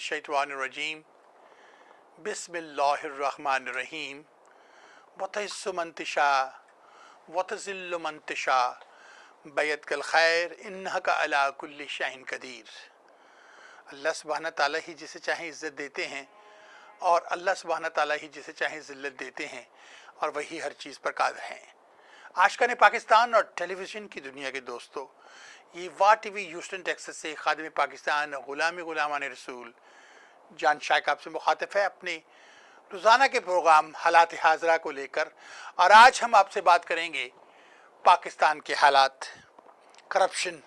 मिनश्शैतानिर्रजीम बिस्मिल्लाहिर्रहमानिर्रहीम वतइस्सु मन तशा वतज़िल्लु मन तशा बैयदकल खैर इन्नका अला कुल्लि शैइन कदीर। अल्लाह सुब्हान ताला ही जिसे चाहे इज़्ज़त देते हैं और अल्लाह सुब्हान ताला ही जिसे चाहे ज़िल्लत देते हैं और वही हर चीज़ पर कादिर हैं। आशिकान पाकिस्तान और टेलीविज़न की दुनिया के दोस्तों, ये वाह टीवी ह्यूस्टन टेक्सास से खादिम पाकिस्तान गुलामान रसूल जान शाइक आपसे मुखातिब है अपने रोज़ाना के प्रोग्राम हालात हाज़रा को लेकर। और आज हम आपसे बात करेंगे पाकिस्तान के हालात, करप्शन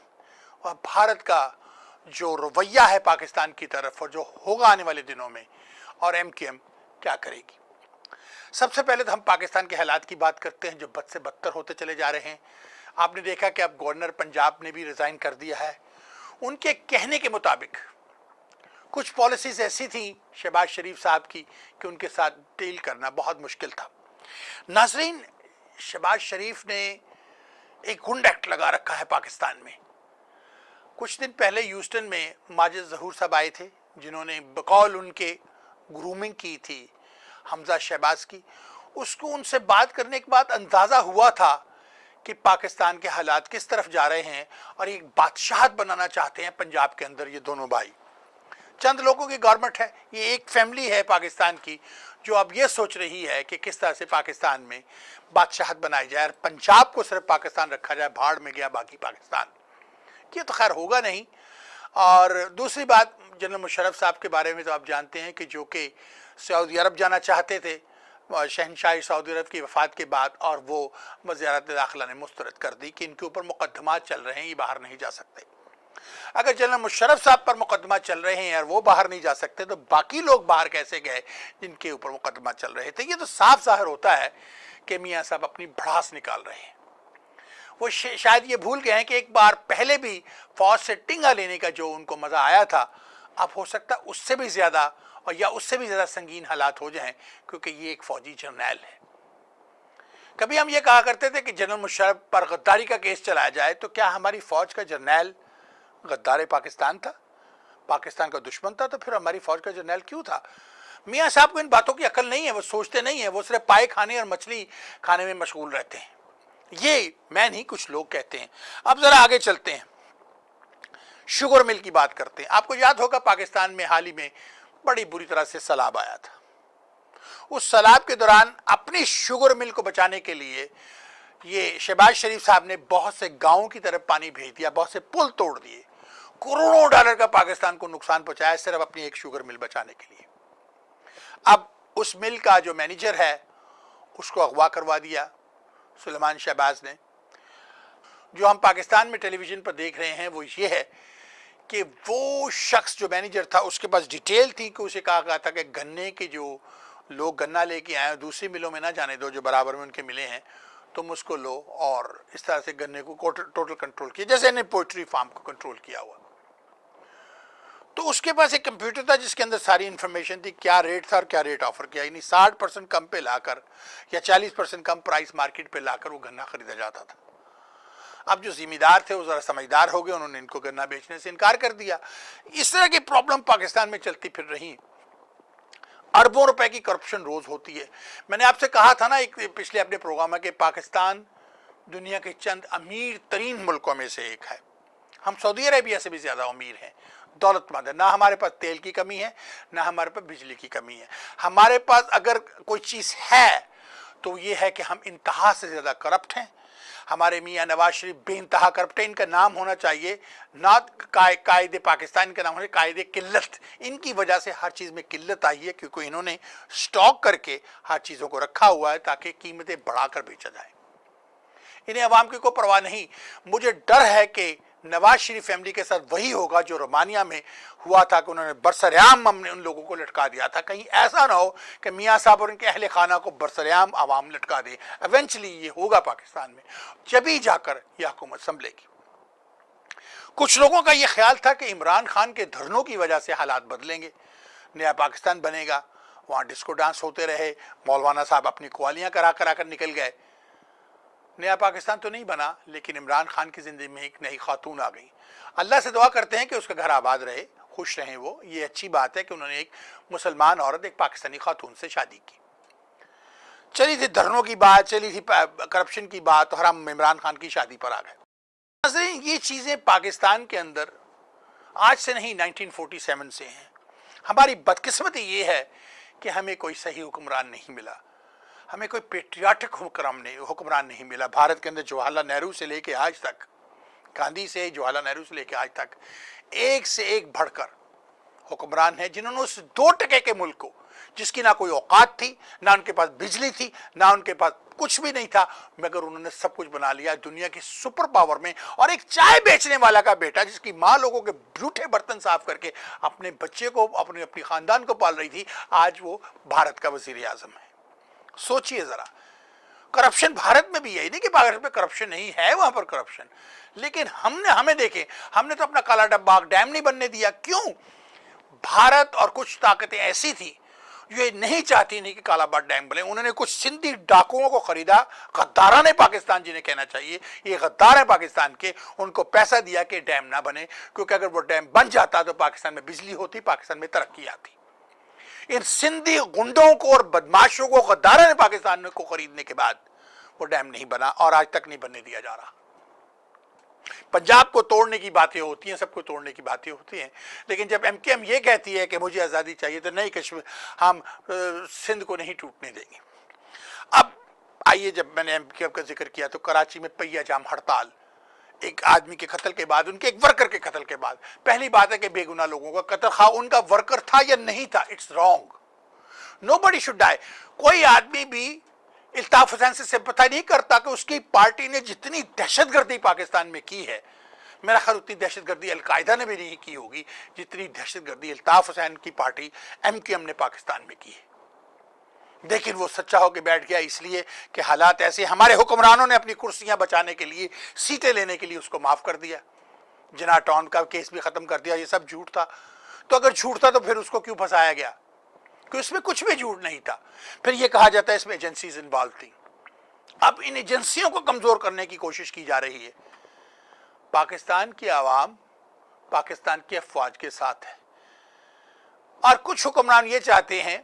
और भारत का जो रवैया है पाकिस्तान की तरफ और जो होगा आने वाले दिनों में, और MQM क्या करेगी। सबसे पहले तो हम पाकिस्तान के हालात की बात करते हैं जो बद से बदतर होते चले जा रहे हैं। आपने देखा कि अब गवर्नर पंजाब ने भी रिज़ाइन कर दिया है। उनके कहने के मुताबिक कुछ पॉलिसीज़ ऐसी थी शहबाज शरीफ साहब की कि उनके साथ डील करना बहुत मुश्किल था। नाज़रीन, शहबाज शरीफ ने एक गुंड एक्ट लगा रखा है पाकिस्तान में। कुछ दिन पहले ह्यूस्टन में माजिद ज़हूर साहब आए थे जिन्होंने बकौल उनके ग्रूमिंग की थी हमजा शहबाज की। उसको उनसे बात करने के बाद अंदाज़ा हुआ था कि पाकिस्तान के हालात किस तरफ जा रहे हैं और एक बादशाहत बनाना चाहते हैं पंजाब के अंदर। ये दोनों भाई, चंद लोगों की गवर्नमेंट है, ये एक फैमिली है पाकिस्तान की जो अब ये सोच रही है कि किस तरह से पाकिस्तान में बादशाहत बनाई जाए और पंजाब को सिर्फ पाकिस्तान रखा जाए, भाड़ में गया बाकी पाकिस्तान। ये तो खैर होगा नहीं। और दूसरी बात, जनरल मुशर्रफ साहब के बारे में तो आप जानते हैं कि जो कि सऊदी अरब जाना चाहते थे शहनशाही सऊदी अरब की वफ़ात के बाद, और वो वज़ारत दाखिला ने मुस्तरद कर दी कि इनके ऊपर मुकदमात चल रहे हैं, ये बाहर नहीं जा सकते। अगर जनरल मुशर्रफ साहब पर मुकदमा चल रहे हैं और वो बाहर नहीं जा सकते तो बाकी लोग बाहर कैसे गए जिनके ऊपर मुकदमा चल रहे थे। ये तो साफ ज़ाहिर होता है कि मियाँ साहब अपनी भड़ास निकाल रहे हैं। वो शायद ये भूल गए हैं कि एक बार पहले भी फौज से टिंगा लेने का जो उनको मज़ा आया था, अब हो सकता है उससे भी ज़्यादा और या उससे भी ज़्यादा संगीन हालात हो जाएं, क्योंकि ये एक फ़ौजी जर्नैल है। कभी हम ये कहा करते थे कि जनरल मुशर्रफ पर गद्दारी का केस चलाया जाए, तो क्या हमारी फ़ौज का जर्नैल गद्दार पाकिस्तान था, पाकिस्तान का दुश्मन था? तो फिर हमारी फ़ौज का जर्नैल क्यों था? मियाँ साहब को इन बातों की अकल नहीं है, वो सोचते नहीं है, वो सिर्फ पाए खाने और मछली खाने में मशगूल रहते हैं। ये मैं नहीं, कुछ लोग कहते हैं। अब ज़रा आगे चलते हैं, शुगर मिल की बात करते हैं। आपको याद होगा पाकिस्तान में हाल ही में बड़ी बुरी तरह से सैलाब आया था। उस सैलाब के दौरान अपनी शुगर मिल को बचाने के लिए ये शहबाज शरीफ साहब ने बहुत से गाँवों की तरफ पानी भेज दिया, बहुत से पुल तोड़ दिए, करोड़ों डॉलर का पाकिस्तान को नुकसान पहुंचाया सिर्फ अपनी एक शुगर मिल बचाने के लिए। अब उस मिल का जो मैनेजर है उसको अगवा करवा दिया सुलेमान शहबाज ने। जो हम पाकिस्तान में टेलीविज़न पर देख रहे हैं वो ये है कि वो शख्स जो मैनेजर था उसके पास डिटेल थी कि उसे कहा गया था कि गन्ने के जो लोग गन्ना लेके आए दूसरी मिलों में ना जाने दो जो बराबर में उनके मिले हैं, तुम उसको लो। और इस तरह से गन्ने को टोटल कंट्रोल किया, जैसे इन्हें पोल्ट्री फार्म को कंट्रोल किया हुआ। तो उसके पास एक कंप्यूटर था जिसके अंदर सारी इन्फॉर्मेशन थी, क्या रेट था और क्या रेट ऑफर किया, यानी 60% कम पे लाकर या 40% कम प्राइस मार्केट पे लाकर वो गन्ना खरीदा जाता था। अब जो जिम्मेदार थे वो ज़रा समझदार हो गए, उन्होंने इनको गन्ना बेचने से इनकार कर दिया। इस तरह की प्रॉब्लम पाकिस्तान में चलती फिर रही। अरबों रुपए की करप्शन रोज़ होती है। मैंने आपसे कहा था ना एक पिछले अपने प्रोग्राम में कि पाकिस्तान दुनिया के चंद अमीर तरीन मुल्कों में से एक है। हम सऊदी अरेबिया से भी ज़्यादा अमीर हैं, दौलतमंद है। ना हमारे पास तेल की कमी है, ना हमारे पास बिजली की कमी है। हमारे पास अगर कोई चीज़ है तो ये है कि हम इंतहा से ज़्यादा करप्ट हैं। हमारे मियाँ नवाज शरीफ बेइंतहा करप्ट है। इनका नाम होना चाहिए ना कायदे पाकिस्तान का नाम होना कायदे किल्लत। इनकी वजह से हर चीज़ में किल्लत आई है, क्योंकि इन्होंने स्टॉक करके हर चीज़ों को रखा हुआ है ताकि कीमतें बढ़ाकर बेचा जाए। इन्हें अवाम की कोई परवाह नहीं। मुझे डर है कि नवाज शरीफ फैमिली के साथ वही होगा जो रोमानिया में हुआ था कि उन्होंने बरसरेआम हमने उन लोगों को लटका दिया था। कहीं ऐसा ना हो कि मियाँ साहब और उनके अहले खाना को बरसरेआम आवाम लटका दे। इवेंचुअली ये होगा पाकिस्तान में, जब ही जाकर यह हुकूमत संभलेगी। कुछ लोगों का ये ख्याल था कि इमरान खान के धरनों की वजह से हालात बदलेंगे, नया पाकिस्तान बनेगा, वहाँ डिस्को डांस होते रहे, मौलाना साहब अपनी कवालियाँ करा कर निकल गए। नया पाकिस्तान तो नहीं बना, लेकिन इमरान खान की ज़िंदगी में एक नई खातून आ गई। अल्लाह से दुआ करते हैं कि उसका घर आबाद रहे। خوش رہیں وہ. یہ اچھی بات ہے کہ انہوں نے ایک مسلمان عورت ایک پاکستانی خاتون سے شادی کی. چلی تھی دھرنوں کی بات, چلی تھی کرپشن کی بات, اور ہم عمران خان کی شادی پر آ گئے. ناظرین, یہ چیزیں پاکستان کے اندر آج سے نہیں 1947 سے ہیں. ہماری بدقسمتی یہ ہے کہ ہمیں کوئی صحیح حکمران نہیں ملا, ہمیں کوئی پیٹریاٹک حکمران نہیں ملا. بھارت کے اندر جواہر لال نہرو سے لے کے آج تک, گاندھی سے جواہر لال نہرو سے لے کے آج تک ایک سے ایک بڑھ کر حکمران ہیں جنہوں نے اس 2% کے ملک کو, جس کی نہ کوئی اوقات تھی, نہ ان کے پاس بجلی تھی, نہ ان کے پاس کچھ بھی نہیں تھا, مگر انہوں نے سب کچھ بنا لیا دنیا کی سپر پاور میں. اور ایک چائے بیچنے والا کا بیٹا جس کی ماں لوگوں کے جھوٹے برتن صاف کر کے اپنے بچے کو, اپنی خاندان کو پال رہی تھی, آج وہ بھارت کا وزیر اعظم ہے. سوچئے ذرا, کرپشن بھارت میں بھی ہے, نہیں کہ بھارت میں کرپشن نہیں ہے, وہاں پر کرپشن, لیکن ہمیں دیکھیں, ہم نے تو اپنا کالا ڈبہ ڈیم نہیں بننے دیا. کیوں؟ بھارت اور کچھ طاقتیں ایسی تھی جو یہ نہیں چاہتی نہیں کہ کالا باغ ڈیم بنے. انہوں نے کچھ سندھی ڈاکوؤں کو خریدا, غداران پاکستان جنہیں کہنا چاہیے, یہ غدار ہیں پاکستان کے, ان کو پیسہ دیا کہ ڈیم نہ بنے, کیونکہ اگر وہ ڈیم بن جاتا تو پاکستان میں بجلی ہوتی, پاکستان میں ترقی آتی. ان سندھی گنڈوں کو اور بدماشوں کو, غداران پاکستان کو خریدنے کے بعد وہ ڈیم نہیں بنا, اور آج تک نہیں بننے دیا جا رہا. پنجاب کو توڑنے کی باتیں ہوتی ہیں, سب کو توڑنے کی باتیں ہوتی ہیں, لیکن جب ایم کے ایم یہ کہتی ہے کہ مجھے آزادی چاہیے تو نہیں, کشمیر ہم سندھ کو نہیں ٹوٹنے دیں گے. اب آئیے, جب میں نے ایم کے ایم کا ذکر کیا تو کراچی میں پہیہ جام ہڑتال, ایک آدمی کے قتل کے بعد, ان کے ایک ورکر کے قتل کے بعد. پہلی بات ہے کہ بے گناہ لوگوں کا قتل, خواہ ان کا ورکر تھا یا نہیں تھا, اٹس رانگ. نوبڈی شوڈ ڈائی. کوئی آدمی بھی الطاف حسین سے سمپتھ نہیں کرتا کہ اس کی پارٹی نے جتنی دہشت گردی پاکستان میں کی ہے, میرا خیال اتنی دہشت گردی القاعدہ نے بھی نہیں کی ہوگی جتنی دہشت گردی الطاف حسین کی پارٹی ایم کیو ایم نے پاکستان میں کی ہے. لیکن وہ سچا ہو کے بیٹھ گیا اس لیے کہ حالات ایسے, ہمارے حکمرانوں نے اپنی کرسیاں بچانے کے لیے, سیٹیں لینے کے لیے اس کو معاف کر دیا. جناح ٹاؤن کا کیس بھی ختم کر دیا. یہ سب جھوٹ تھا. تو اگر جھوٹ تھا تو پھر اس کو کیوں پھنسایا گیا؟ کہ اس میں کچھ بھی جھوٹ نہیں تھا. پھر یہ کہا جاتا ہے اس میں ایجنسیز انوالو تھیں. اب ان ایجنسیوں کو کمزور کرنے کی کوشش کی جا رہی ہے. پاکستان کی عوام پاکستان کی افواج کے ساتھ ہے, اور کچھ حکمران یہ چاہتے ہیں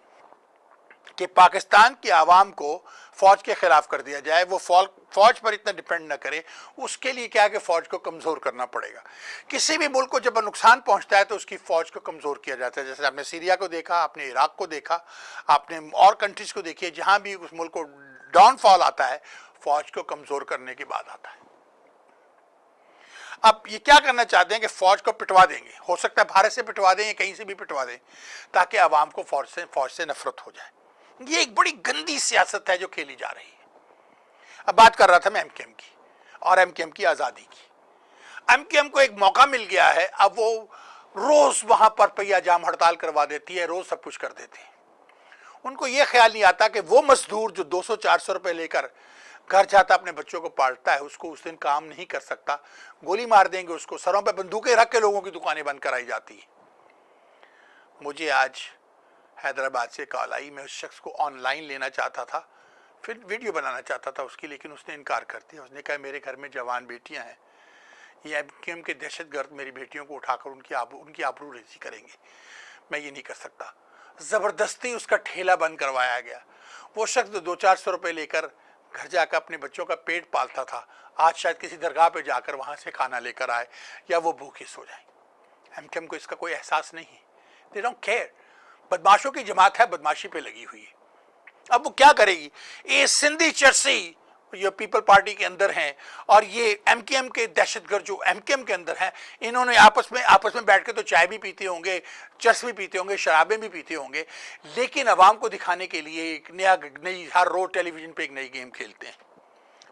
کہ پاکستان کی عوام کو فوج کے خلاف کر دیا جائے, وہ فوج پر اتنا ڈیپینڈ نہ کرے. اس کے لیے کیا ہے کہ فوج کو کمزور کرنا پڑے گا. کسی بھی ملک کو جب نقصان پہنچتا ہے تو اس کی فوج کو کمزور کیا جاتا ہے. جیسے آپ نے سیریا کو دیکھا, آپ نے عراق کو دیکھا, آپ نے اور کنٹریز کو دیکھیے, جہاں بھی اس ملک کو ڈاؤن فال آتا ہے فوج کو کمزور کرنے کے بعد آتا ہے. اب یہ کیا کرنا چاہتے ہیں کہ فوج کو پٹوا دیں گے, ہو سکتا ہے بھارت سے پٹوا دیں یا کہیں سے بھی پٹوا دیں, تاکہ عوام کو فوج سے نفرت ہو جائے. یہ ایک بڑی گندی سیاست ہے جو کھیلی جا رہی ہے. اب بات کر رہا تھا میں ایم کے ایم کی اور ایم کے ایم کی آزادی کی. ایم کے ایم کو ایک موقع مل گیا ہے, اب وہ روز وہاں پر پہیہ جام ہڑتال کروا دیتی ہے, روز سب کچھ کر دیتے ہیں. ان کو یہ خیال نہیں آتا کہ وہ مزدور جو 200-400 روپے لے کر گھر جاتا اپنے بچوں کو پالتا ہے, اس کو اس دن کام نہیں کر سکتا, گولی مار دیں گے اس کو, سروں پہ بندوقیں رکھ کے لوگوں کی دکانیں بند کرائی جاتی ہیں. مجھے آج حیدرآباد سے کال آئی, میں اس شخص کو آن لائن لینا چاہتا تھا, پھر ویڈیو بنانا چاہتا تھا اس کی, لیکن اس نے انکار کر دیا. اس نے کہا میرے گھر میں جوان بیٹیاں ہیں, یہ ایم کیو ایم کے دہشت گرد میری بیٹیوں کو اٹھا کر ان کی آبرو ریزی کریں گے, میں یہ نہیں کر سکتا. زبردستی اس کا ٹھیلا بند کروایا گیا. وہ شخص جو 200-400 روپے لے کر گھر جا کر اپنے بچوں کا پیٹ پالتا تھا, آج شاید کسی درگاہ پہ جا کر وہاں سے کھانا لے کر آئے یا وہ بھوکے سو جائیں. ایم کیو ایم کو اس کا کوئی احساس نہیں ہے. They don't care. بدماشوں کی جماعت ہے, بدماشی پہ لگی ہوئی ہے. اب وہ کیا کرے گی؟ یہ سندھی چرسی جو پیپل پارٹی کے اندر ہیں اور یہ ایم کے ایم کے دہشت گرد جو ایم کے ایم کے اندر ہیں, انہوں نے آپس میں بیٹھ کے تو چائے بھی پیتے ہوں گے, چرس بھی پیتے ہوں گے, شرابیں بھی پیتے ہوں گے, لیکن عوام کو دکھانے کے لیے ایک نئی ہر روز ٹیلی ویژن پہ ایک نئی گیم کھیلتے ہیں.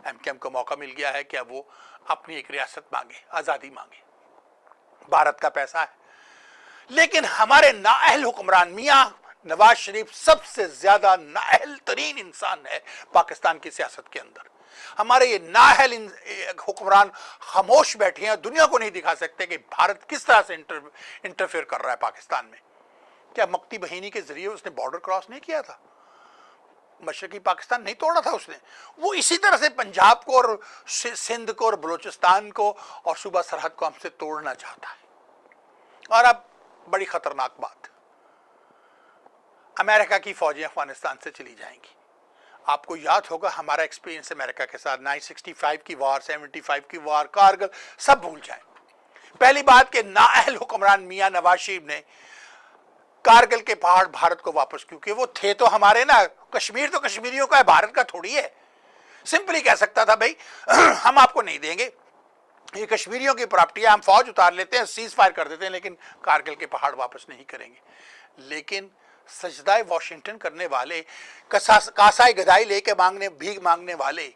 ایم کے ایم کو موقع مل گیا ہے کہ اب وہ اپنی ایک ریاست مانگے, آزادی مانگے. بھارت کا پیسہ ہے, لیکن ہمارے نااہل حکمران میاں نواز شریف سب سے زیادہ نااہل ترین انسان ہے پاکستان کی سیاست کے اندر. ہمارے یہ نااہل حکمران خاموش بیٹھے ہیں, دنیا کو نہیں دکھا سکتے کہ بھارت کس طرح سے انٹرفیئر کر رہا ہے پاکستان میں. کیا مکتی بہینی کے ذریعے اس نے بارڈر کراس نہیں کیا تھا؟ مشرقی پاکستان نہیں توڑا تھا اس نے. وہ اسی طرح سے پنجاب کو اور سندھ کو اور بلوچستان کو اور صوبہ سرحد کو ہم سے توڑنا چاہتا ہے. اور اب बड़ी खतरनाक बात, अमेरिका की फौजें अफगानिस्तान से चली जाएंगी। आपको याद होगा हमारा एक्सपीरियंस अमेरिका के साथ, 965 की वार, 75 की वार, कारगिल, सब भूल जाएं। पहली बात कि नाअहल हुक्मरान मियां नवाज शरीफ ने कारगिल के पहाड़ भारत को वापस, क्योंकि वो थे तो हमारे ना, कश्मीर तो कश्मीरियों का है, भारत का थोड़ी है। सिंपली कह सकता था भाई हम आपको नहीं देंगे, ये कश्मीरियों की प्रॉपर्टी है, हम फौज उतार लेते हैं, सीज फायर कर देते हैं, लेकिन कारगिल के पहाड़ वापस नहीं करेंगे। लेकिन सजदाए वॉशिंगटन करने वाले, कासाई गदाई लेके मांगने, भीख मांगने वाले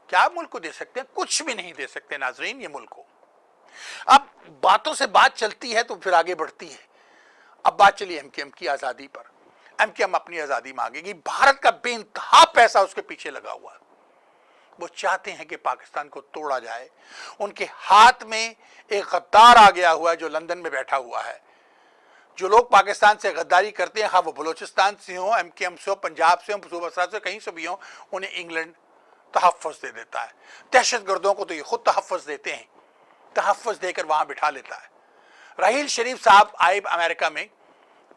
क्या मुल्क को दे सकते हैं? कुछ भी नहीं दे सकते नाजरीन ये मुल्क को। अब बातों से बात चलती है तो फिर आगे बढ़ती है। अब बात चली एमकेएम की आज़ादी पर। एमकेएम अपनी आज़ादी मांगेगी, भारत का बेइंतहा पैसा उसके पीछे लगा हुआ है। वो चाहते हैं कि पाकिस्तान को तोड़ा जाए। उनके हाथ में एक गद्दार आ गया हुआ है जो लंदन में बैठा हुआ है। जो लोग पाकिस्तान से गद्दारी करते हैं, हाँ वो बलोचिस्तान से हो, एमकेएम से हो, पंजाब से हो, सूबा सराज से, कहीं से भी हो, उन्हें इंग्लैंड तहफ़्फ़ुज़ दे देता है। दहशत गर्दों को तो ये खुद तहफ़्फ़ुज़ देते हैं, तहफ़्फ़ुज़ देकर वहाँ बिठा लेता है। राहील शरीफ साहब आए अमेरिका में,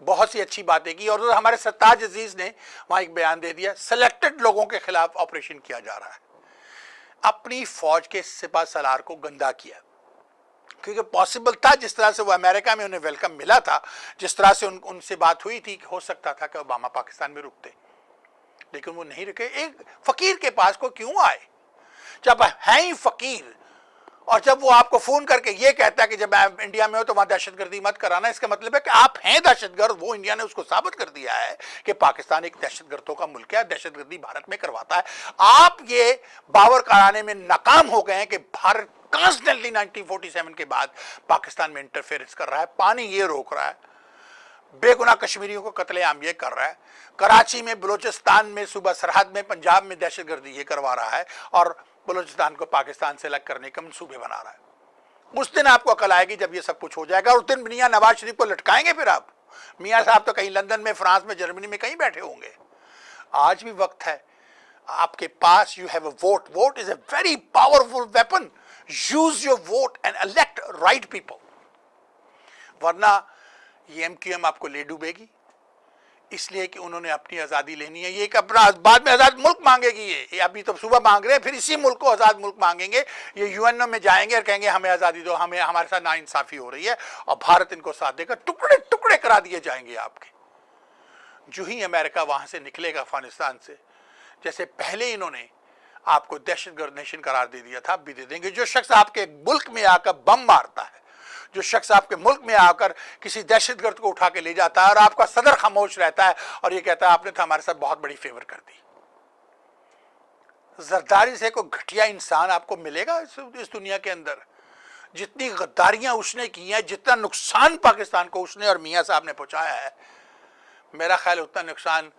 बहुत सी अच्छी बातें की, और हमारे सत्ताज अजीज़ ने वहाँ एक बयान दे दिया, सेलेक्टेड लोगों के खिलाफ ऑपरेशन किया जा रहा है। अपनी फौज के सिपा सलार को गंदा किया, क्योंकि पॉसिबल था जिस तरह से वो अमेरिका में उन्हें वेलकम मिला था, जिस तरह से उनसे बात हुई थी, हो सकता था कि ओबामा पाकिस्तान में रुकते, लेकिन वो नहीं रुके। एक फकीर के पास को क्यों आए जब है ही फकीर, और जब वो आपको फोन करके ये कहता है कि जब आप इंडिया में हो तो वहां दहशतगर्दी मत कराना, इसका मतलब है कि आप हैं दहशतगर्द। वो इंडिया ने उसको साबित कर दिया है कि पाकिस्तान एक दहशतगर्दों का मुल्क है, दहशतगर्दी भारत में करवाता है। आप ये बावर कराने में नाकाम हो गए हैं कि भारत कॉन्स्टेंटली 1947 के बाद पाकिस्तान में इंटरफेरेंस कर रहा है, पानी ये रोक रहा है, बेगुनाह कश्मीरियों को कत्लेआम ये कर रहा है, कराची में, बलोचिस्तान में, सूबा सरहद में, पंजाब में दहशतगर्दी ये करवा रहा है, और बलूचिस्तान को पाकिस्तान से अलग करने के मंसूबे बना रहा है। उस दिन आपको अकल आएगी जब ये सब कुछ हो जाएगा, और उस दिन मियां नवाज शरीफ को लटकाएंगे। फिर आप मियां साहब तो कहीं लंदन में, फ्रांस में, जर्मनी में कहीं बैठे होंगे। आज भी वक्त है आपके पास, you have a vote. Vote is a very powerful weapon. Use your vote and elect right people, वरना ये एमक्यूएम आपको ले डूबेगी। इसलिए कि उन्होंने अपनी आज़ादी लेनी है। ये एक अपना बाद में आज़ाद मुल्क मांगेगी। ये अभी तो सुबह मांग रहे हैं, फिर इसी मुल्क को आज़ाद मुल्क मांगेंगे। ये यूएनओ में जाएंगे और कहेंगे हमें आज़ादी दो, हमें, हमारे साथ नाइंसाफ़ी हो रही है, और भारत इनको साथ देकर टुकड़े टुकड़े करा दिए जाएंगे आपके। जो ही अमेरिका वहाँ से निकलेगा अफगानिस्तान से, जैसे पहले इन्होंने आपको दहशतगर्द नेशन करार दे दिया था, अब भी दे देंगे। जो शख्स आपके मुल्क में आकर बम मारता है, जो शख्स आपके मुल्क में आकर किसी दहशतगर्द को उठा के ले जाता है, और आपका सदर खामोश रहता है और ये कहता है आपने तो हमारे साथ बहुत बड़ी फेवर कर दी। जरदारी से कोई घटिया इंसान आपको मिलेगा इस दुनिया के अंदर? जितनी गद्दारियां उसने की हैं, जितना नुकसान पाकिस्तान को उसने और मियां साहब ने पहुंचाया है, मेरा ख्याल उतना नुकसान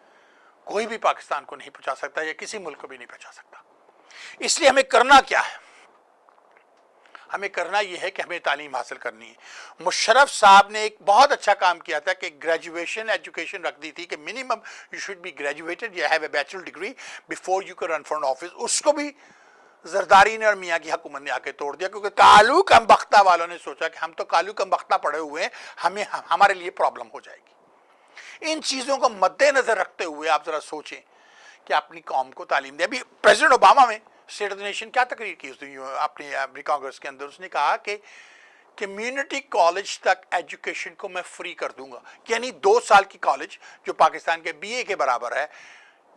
कोई भी पाकिस्तान को नहीं पहुंचा सकता, या किसी मुल्क को भी नहीं पहुंचा सकता। इसलिए हमें करना क्या है? हमें करना यह है कि हमें तालीम हासिल करनी है। मुशर्रफ साहब ने एक बहुत अच्छा काम किया था कि ग्रेजुएशन एजुकेशन रख दी थी कि minimum you should be graduated, you have a bachelor degree before you can run for an office. उसको भी जरदारी ने और मियाँ की हुकूमत ने आके तोड़ दिया, क्योंकि कालू कम बख्ता वालों ने सोचा कि हम तो कालू कम बख्ता पड़े हुए हैं, हमारे लिए प्रॉब्लम हो जाएगी। इन चीज़ों को मद्देनजर रखते हुए आप ज़रा सोचें कि अपनी कौम को तालीम दें। अभी प्रेसिडेंट ओबामा में स्टेट ऑफ द नेशन क्या तकरीर की उसने अपने कांग्रेस के अंदर? उसने कहा कि कम्युनिटी कॉलेज तक एजुकेशन को मैं फ्री कर दूंगा, यानी 2 साल की कॉलेज जो पाकिस्तान के बीए के बराबर है,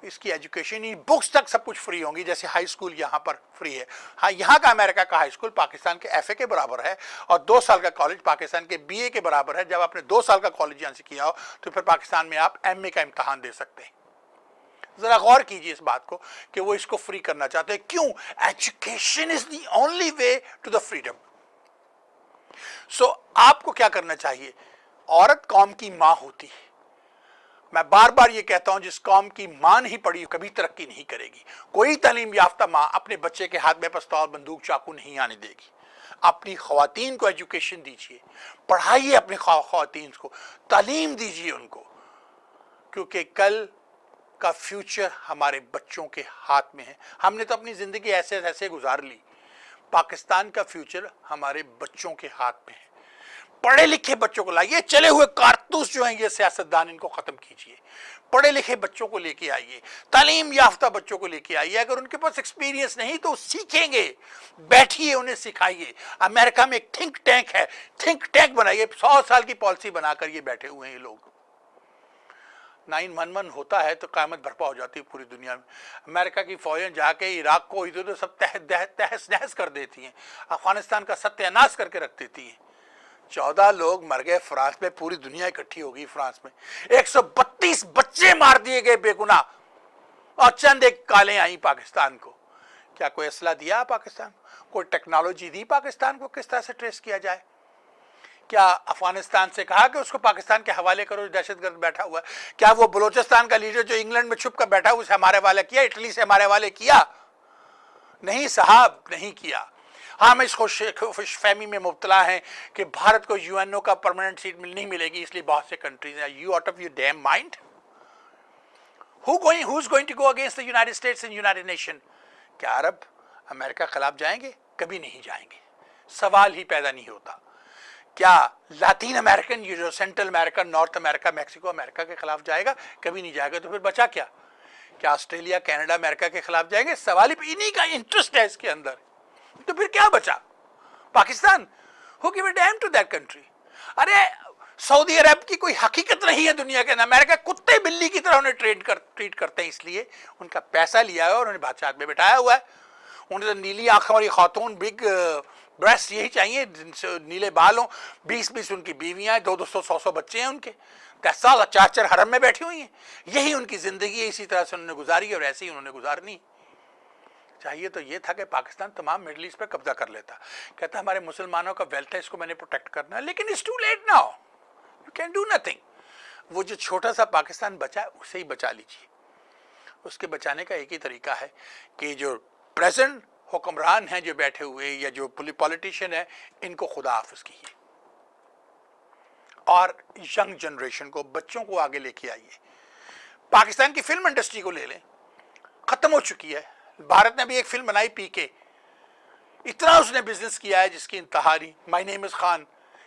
इसकी एजुकेशन, बुक्स तक सब कुछ फ्री होंगी, जैसे हाई स्कूल यहाँ पर फ्री है। हाँ, यहाँ का अमेरिका का हाई स्कूल पाकिस्तान के एफए के बराबर है, और 2 साल का कॉलेज पाकिस्तान के बीए के बराबर है। जब आपने 2 साल का कॉलेज यहाँ से किया हो तो फिर पाकिस्तान में आप एमए का इम्तहान दे सकते हैं। जरा गौर कीजिए इस बात को कि वो इसको फ्री करना चाहते हैं। क्यों? Education is the only way to the freedom. So आपको क्या करना चाहिए? औरत कौम की मां होती है। मैं बार बार ये कहता हूं, जिस कौम की मां नहीं पड़ी कभी तरक्की नहीं करेगी। कोई तालीम याफ्ता मां अपने बच्चे के हाथ में पिस्तौल, बंदूक, चाकू नहीं आने देगी। अपनी ख्वातीन को एजुकेशन दीजिए, पढ़ाइए अपनी ख्वातीन को, तालीम दीजिए उनको, क्योंकि कल का फ्यूचर हमारे बच्चों के हाथ में है। हमने तो अपनी ज़िंदगी ऐसे ऐसे गुजार ली, पाकिस्तान का फ्यूचर हमारे बच्चों के हाथ में है। پڑھے لکھے بچوں کو لائیے، چلے ہوئے کارتوس جو ہیں یہ سیاستدان ان کو ختم کیجیے، پڑھے لکھے بچوں کو لے کے آئیے، تعلیم یافتہ بچوں کو لے کے آئیے، اگر ان کے پاس ایکسپیرینس نہیں تو سیکھیں گے، بیٹھیے انہیں سکھائیے۔ امریکہ میں ایک تھنک ٹینک ہے، تھنک ٹینک بنائیے، 100 سال کی پالیسی بنا کر یہ بیٹھے ہوئے ہیں یہ لوگ۔ 9/11 ہوتا ہے تو قیامت برپا ہو جاتی ہے پوری دنیا میں۔ امریکہ کی فوجیں جا کے عراق کو ادھر ادھر سب تہس نہس کر دیتی ہیں، افغانستان کا ستیہ ناش کر کے رکھ دیتی ہیں۔ 14 لوگ مر گئے فرانس میں، پوری دنیا اکٹھی ہو گئی فرانس میں، 132 بچے مار دیے گئے بے گناہ، اور چند ایک کالیں آئیں پاکستان کو۔ کیا کوئی اسلحہ دیا پاکستان؟ کوئی ٹیکنالوجی دی پاکستان کو کس طرح سے ٹریس کیا جائے؟ کیا افغانستان سے کہا کہ اس کو پاکستان کے حوالے کرو، دہشت گرد بیٹھا ہوا ہے؟ کیا وہ بلوچستان کا لیڈر جو انگلینڈ میں چھپ کر بیٹھا ہوا اسے ہمارے حوالے کیا، اٹلی سے ہمارے حوالے کیا؟ نہیں صاحب، نہیں کیا۔ ہم اس خوش فہمی میں مبتلا ہیں کہ بھارت کو یو این او کا پرماننٹ سیٹ نہیں ملے گی، اس لیے بہت سے کنٹریز ہیں۔ You out of your damn mind? who's going to go against the United States and United Nation؟ کیا عرب امریکہ کے خلاف جائیں گے؟ کبھی نہیں جائیں گے، سوال ہی پیدا نہیں ہوتا۔ کیا لاطین امریکن، یہ جو سینٹرل امریکہ، نارتھ امریکہ، میکسیکو امریکہ کے خلاف جائے گا؟ کبھی نہیں جائے گا۔ تو پھر بچا کیا؟ کیا آسٹریلیا، کینیڈا امریکہ کے خلاف جائیں گے؟ سوال ہی انہی کا انٹرسٹ ہے اس کے اندر، تو پھر کیا بچا؟ Pakistan, who give a damn to that country؟ ارے سعودی عرب کی کوئی حقیقت نہیں ہے دنیا کے اندر، امریکہ کتے بلی کی طرح انہیں ٹریٹ کرتے ہیں، اس لیے ان کا پیسہ لیا ہے اور انہیں بادشاہت میں بٹھایا ہوا ہے۔ انہیں تو نیلی آنکھوں والی خاتون، بگ بریسٹ یہی چاہیے، جن سے نیلے بال ہوں، 20 ان کی بیویاں ہیں، 200 100 بچے ہیں ان کے، 10 سال 4 حرم میں بیٹھی ہوئی ہیں، یہی ان کی زندگی ہے، اسی طرح سے انہوں نے گزاری اور ایسے ہی انہوں نے گزارنی۔ چاہیے تو یہ تھا کہ پاکستان تمام مڈل ایسٹ پہ قبضہ کر لیتا، کہتا ہمارے مسلمانوں کا ویلتھ ہے، اس کو میں نے پروٹیکٹ کرنا ہے، لیکن it's too late now, you can do nothing. وہ جو چھوٹا سا پاکستان بچا ہے اسے ہی بچا لیجیے۔ اس کے بچانے کا ایک ہی طریقہ ہے کہ جو پریزنٹ حکمران ہیں جو بیٹھے ہوئے یا جو پولیٹیشین ہیں، ان کو خدا حافظ کیجیے، اور ینگ جنریشن کو، بچوں کو آگے لے کے آئیے۔ پاکستان کی فلم انڈسٹری کو لے لیں، ختم ہو چکی ہے۔ بھارت نے بھی ایک فلم بنائی پی کے، اتنا اس نے بزنس کیا ہے جس کی انتہا نہیں۔ مائی نیم از خان،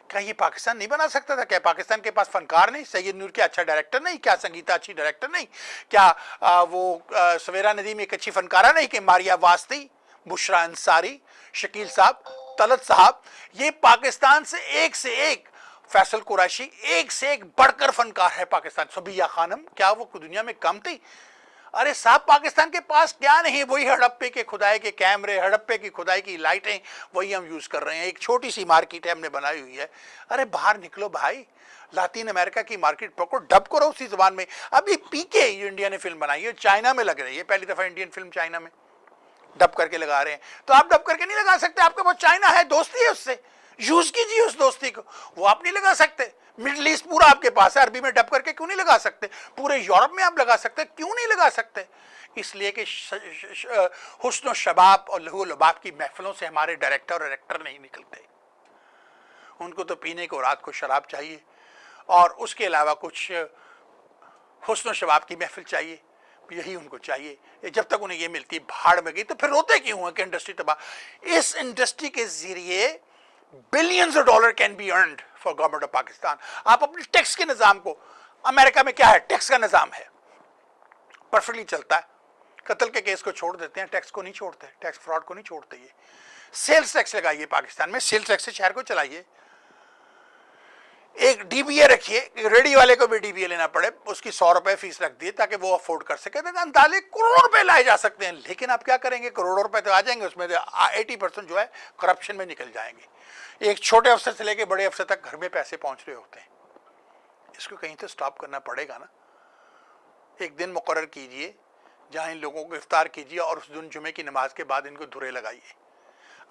کیا یہ پاکستان نہیں بنا سکتا تھا؟ کیا پاکستان کے پاس فنکار نہیں؟ سید نور کیا اچھا ڈائریکٹر نہیں؟ کیا سنگیتا اچھی ڈائریکٹر نہیں؟ کیا وہ سویرا ندیم ایک اچھی فنکارہ نہیں؟ کہ ماریا واسطی، بشرا انصاری، شکیل صاحب، طلعت صاحب، یہ پاکستان سے ایک فیصل قریشی، ایک سے ایک بڑھ کر فنکار ہے پاکستان۔ صبیہ خانم، کیا وہ دنیا میں کم تھی؟ ارے صاحب پاکستان کے پاس کیا نہیں، وہی ہڑپے کے کھدائی کے کیمرے، ہڑپے کی کھدائی کی لائٹیں، وہی ہم یوز کر رہے ہیں۔ ایک چھوٹی سی مارکیٹ ہے ہم نے بنائی ہوئی ہے۔ ارے باہر نکلو بھائی، لاطین امریکہ کی مارکیٹ پکڑو، ڈب کرو اسی زبان میں۔ ابھی پی کے جو انڈیا نے فلم بنائی ہے چائنا میں لگ رہی ہے، پہلی دفعہ انڈین فلم چائنا میں ڈب کر کے لگا رہے ہیں۔ تو آپ ڈب کر کے نہیں لگا سکتے، آپ کے پاس چائنا ہے، دوستی ہے اس سے، یوز کیجیے اس دوستی کو۔ وہ آپ نہیں لگا سکتے، مڈل ایسٹ پورا آپ کے پاس ہے، عربی میں ڈب کر کے کیوں نہیں لگا سکتے؟ پورے یورپ میں آپ لگا سکتے، کیوں نہیں لگا سکتے؟ اس لیے کہ حسن و شباب اور لہو و لباب کی محفلوں سے ہمارے ڈائریکٹر اور ایکٹر نہیں نکلتے۔ ان کو تو پینے کو رات کو شراب چاہیے، اور اس کے علاوہ کچھ حسن و شباب کی محفل چاہیے، یہی ان کو چاہیے۔ جب تک انہیں یہ ملتی ہے بھاڑ میں گئی، تو پھر روتے کیوں ہیں کہ انڈسٹری تباہ؟ اس انڈسٹری کے ذریعے billions of dollar can be earned for government of Pakistan. آپ اپنے ٹیکس کے نظام کو، امریکہ میں کیا ہے، ٹیکس کا نظام ہے، پرفیکٹلی چلتا ہے۔ قتل کے کیس کو چھوڑ دیتے ہیں، ٹیکس کو نہیں چھوڑتے، ٹیکس فراڈ کو نہیں چھوڑتے۔ یہ سیلز ٹیکس لگائیے پاکستان میں، سیلز ٹیکس سے شہر کو چلائیے۔ ایک ڈی بی اے رکھیے، ریڈی والے کو بھی ڈی بی اے لینا پڑے، اس کی 100 روپے فیس رکھ دیے تاکہ وہ افورڈ کر سکے۔ اندازے کروڑوں روپے لائے جا سکتے ہیں، لیکن آپ کیا کریں گے؟ کروڑوں روپے تو آ جائیں گے، اس میں 80% جو ہے کرپشن میں نکل جائیں گے۔ ایک چھوٹے افسر سے لے کے بڑے افسر تک گھر میں پیسے پہنچ رہے ہوتے ہیں۔ اس کو کہیں تو سٹاپ کرنا پڑے گا نا۔ ایک دن مقرر کیجئے جہاں ان لوگوں کو افطار کیجیے، اور اس دن جمعے کی نماز کے بعد ان کو دھرے لگائیے۔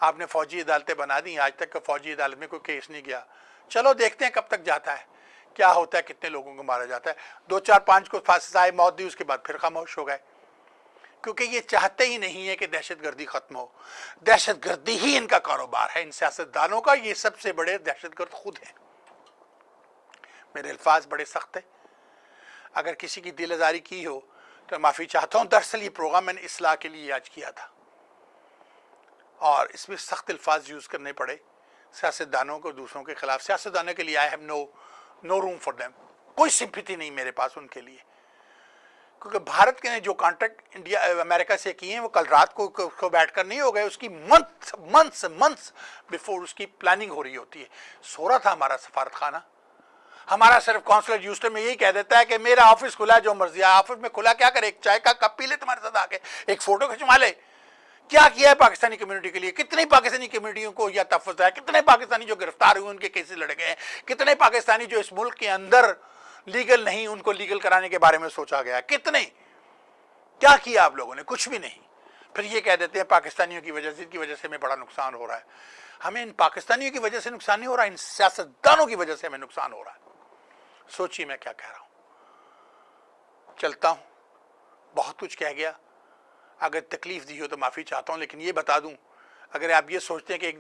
آپ نے فوجی عدالتیں بنا دی، آج تک فوجی عدالت میں کوئی کیس نہیں گیا۔ چلو دیکھتے ہیں کب تک جاتا ہے، کیا ہوتا ہے، کتنے لوگوں کو مارا جاتا ہے۔ 2 4 5 کو سزائے موت دی، اس کے بعد پھر خاموش ہو گئے، کیونکہ یہ چاہتے ہی نہیں ہے کہ دہشت گردی ختم ہو۔ دہشت گردی ہی ان کا کاروبار ہے، ان سیاستدانوں کا۔ یہ سب سے بڑے دہشت گرد خود ہیں۔ میرے الفاظ بڑے سخت ہیں، اگر کسی کی دل آزاری کی ہو تو معافی چاہتا ہوں۔ دراصل یہ پروگرام میں نے اصلاح کے لیے آج کیا تھا، اور اس میں سخت الفاظ یوز کرنے پڑے सियासतदानों को दूसरों के खिलाफ, सियासतदानों के लिए I have no room for them, कोई सिंपैथी नहीं मेरे पास उनके लिए, क्योंकि भारत के ने जो कॉन्ट्रैक्ट इंडिया अमेरिका से किए हैं वो कल रात को बैठकर नहीं हो गए, उसकी मंथ्स बिफोर उसकी प्लानिंग हो रही होती है। सो रहा था हमारा सफारत खाना, हमारा सिर्फ कॉन्सुलेट ह्यूस्टन में यही कह देता है कि मेरा ऑफिस खुला है, जो मर्जी है, ऑफिस में खुला क्या करे, एक चाय का कप पी ले तुम्हारे साथ आके, एक फोटो खिंचवा ले। क्या किया है पाकिस्तानी कम्युनिटी के लिए? कितनी पाकिस्तानी कम्युनिटियों को यह तहफ़्फ़ुज़ है? कितने पाकिस्तानी जो गिरफ्तार हुए उनके केसेस लड़ गए हैं? कितने पाकिस्तानी जो इस मुल्क के अंदर लीगल नहीं, उनको लीगल कराने के बारे में सोचा गया? कितने? क्या किया आप लोगों ने? कुछ भी नहीं। फिर ये कह देते हैं पाकिस्तानियों की वजह से हमें बड़ा नुकसान हो रहा है। हमें इन पाकिस्तानियों की वजह से नुकसान नहीं हो रहा, इन सियासतदानों की वजह से हमें नुकसान हो रहा है। सोचिए मैं क्या कह रहा हूं। चलता हूं, बहुत कुछ कह गया, अगर तकलीफ दी हो तो माफ़ी चाहता हूं, लेकिन ये बता दूं, अगर आप ये सोचते हैं कि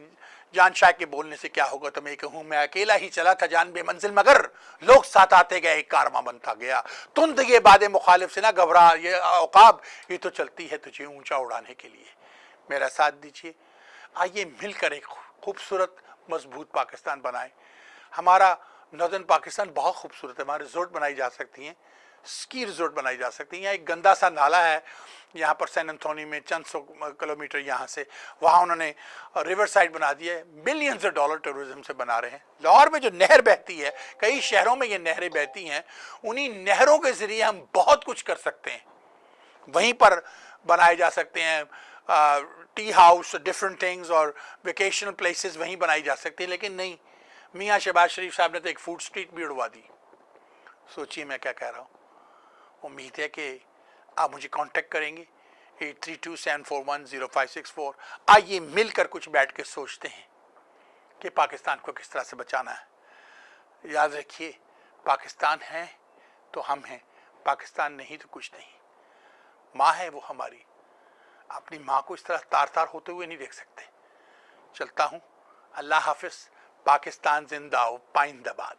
जान शाह के बोलने से क्या होगा, तो मैं कहूं मैं अकेला ही चला था जान बेमंजिल, मगर लोग साथ आते गए, एक कारवां बनता गया। तुंद ये बादे मुखालिफ से ना घबरा, ये औकाब ये तो चलती है तुझे ऊंचा उड़ाने के लिए। मेरा साथ दीजिए, आइए मिलकर एक खूबसूरत मजबूत पाकिस्तान बनाएं। हमारा नॉर्दर्न पाकिस्तान बहुत खूबसूरत है, वहाँ रिजोर्ट बनाई जा सकती हैं, स्की रिजोर्ट बनाई जा सकती हैं। यहाँ एक गंदा सा नाला है यहाँ पर सैन एंथोनी में, चंद सौ किलोमीटर यहाँ से, वहाँ उन्होंने रिवर साइड बना दिया है, मिलियंस ऑफ डॉलर टूरिज्म से बना रहे हैं। लाहौर में जो नहर बहती है, कई शहरों में ये नहरें बहती हैं, उन्हीं नहरों के ज़रिए हम बहुत कुछ कर सकते हैं। वहीं पर बनाए जा सकते हैं टी हाउस, डिफरेंट थिंग्स और वेकेशनल प्लेसेस वहीं बनाई जा सकती हैं, लेकिन नहीं, मियाँ शहबाज शरीफ साहब ने तो एक फूड स्ट्रीट भी उड़वा दी। सोचिए मैं क्या कह रहा हूँ। उम्मीद है कि आप मुझे कांटेक्ट करेंगे 8327410564। आइए मिलकर कुछ बैठ के सोचते हैं कि पाकिस्तान को किस तरह से बचाना है। याद रखिए, पाकिस्तान है तो हम हैं, पाकिस्तान नहीं तो कुछ नहीं। माँ है वो हमारी, अपनी माँ को इस तरह तार तार होते हुए नहीं देख सकते। चलता हूँ, अल्लाह हाफिज़। पाकिस्तान जिंदा हो, पाइंदाबाद।